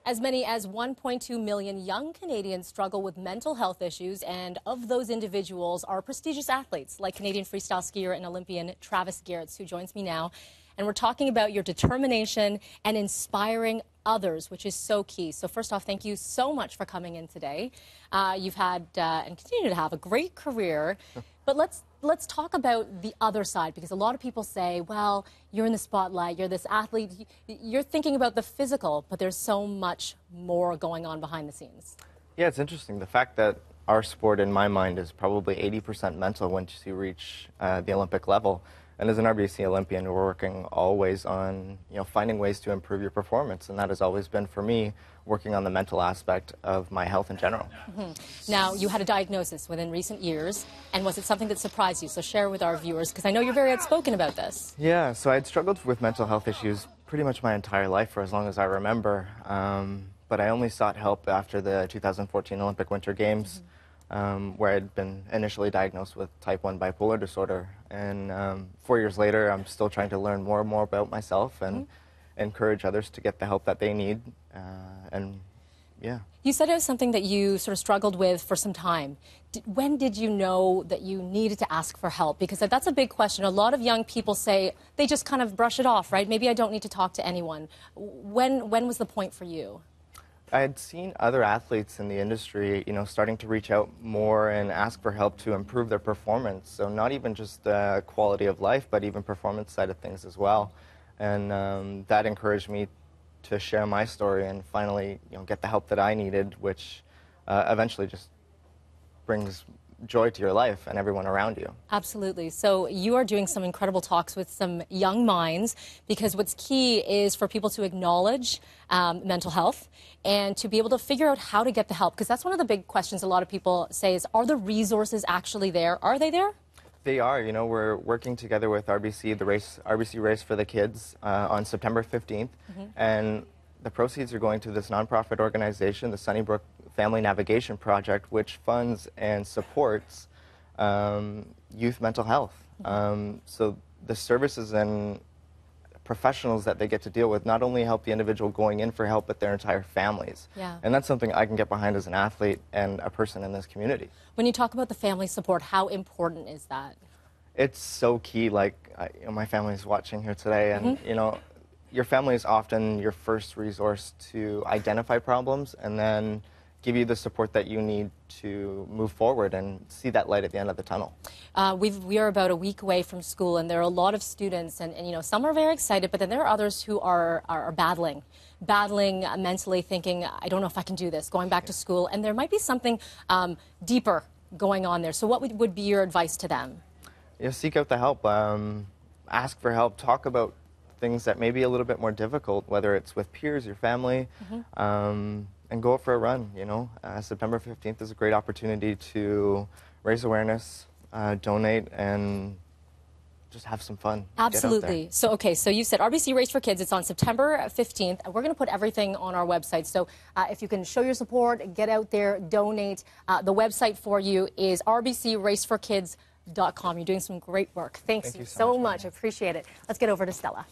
As many as 1.2 million young Canadians struggle with mental health issues, and of those individuals are prestigious athletes like Canadian freestyle skier and Olympian Travis Garretts, who joins me now. And we're talking about your determination and inspiring others, which is so key. So first off, thank you so much for coming in today. You've had and continue to have a great career, but let's talk about the other side, because a lot of people say, well, you're in the spotlight, you're this athlete, you're thinking about the physical, but there's so much more going on behind the scenes. Yeah, it's interesting. The fact that our sport, in my mind, is probably 80% mental once you reach the Olympic level. And as an RBC Olympian, we're working always on, finding ways to improve your performance. And that has always been, for me, working on the mental aspect of my health in general. Now, you had a diagnosis within recent years, and was it something that surprised you? So share with our viewers, because I know you're very outspoken about this. Yeah, so I'd struggled with mental health issues pretty much my entire life, for as long as I remember. But I only sought help after the 2014 Olympic Winter Games. Where I'd been initially diagnosed with type 1 bipolar disorder. And 4 years later, I'm still trying to learn more and more about myself and encourage others to get the help that they need. Yeah. You said it was something that you sort of struggled with for some time. When did you know that you needed to ask for help? Because that's a big question. A lot of young people say they just kind of brush it off, right? Maybe I don't need to talk to anyone. When was the point for you? I had seen other athletes in the industry, starting to reach out more and ask for help to improve their performance. So not even just the quality of life, but even performance side of things as well. And that encouraged me to share my story and finally, get the help that I needed, which eventually just brings joy to your life and everyone around you. Absolutely. So you are doing some incredible talks with some young minds, because what's key is for people to acknowledge mental health and to be able to figure out how to get the help, because that's one of the big questions a lot of people say is, are the resources actually there? Are they there? They are. We're working together with RBC, RBC Race for the Kids on September 15th, and the proceeds are going to this nonprofit organization, the Sunnybrook Family Navigation Project, which funds and supports youth mental health. So the services and professionals that they get to deal with not only help the individual going in for help, but their entire families. Yeah. And that's something I can get behind as an athlete and a person in this community. When you talk about the family support, how important is that? It's so key. Like, my family's watching here today, and your family is often your first resource to identify problems and then give you the support that you need to move forward and see that light at the end of the tunnel. We are about a week away from school, and there are a lot of students, and some are very excited, but then there are others who are battling mentally, thinking, I don't know if I can do this, going back to school, and there might be something deeper going on there. So what would be your advice to them? Seek out the help. Ask for help. Talk about things that may be a little bit more difficult, whether it's with peers, your family, and go out for a run. September 15th is a great opportunity to raise awareness, donate, and just have some fun. Absolutely. So you said RBC Race for Kids. It's on September 15th. We're going to put everything on our website. So if you can show your support, get out there, donate. The website for you is rbcraceforkids.com. You're doing some great work. Thank you so much. I appreciate it. Let's get over to Stella.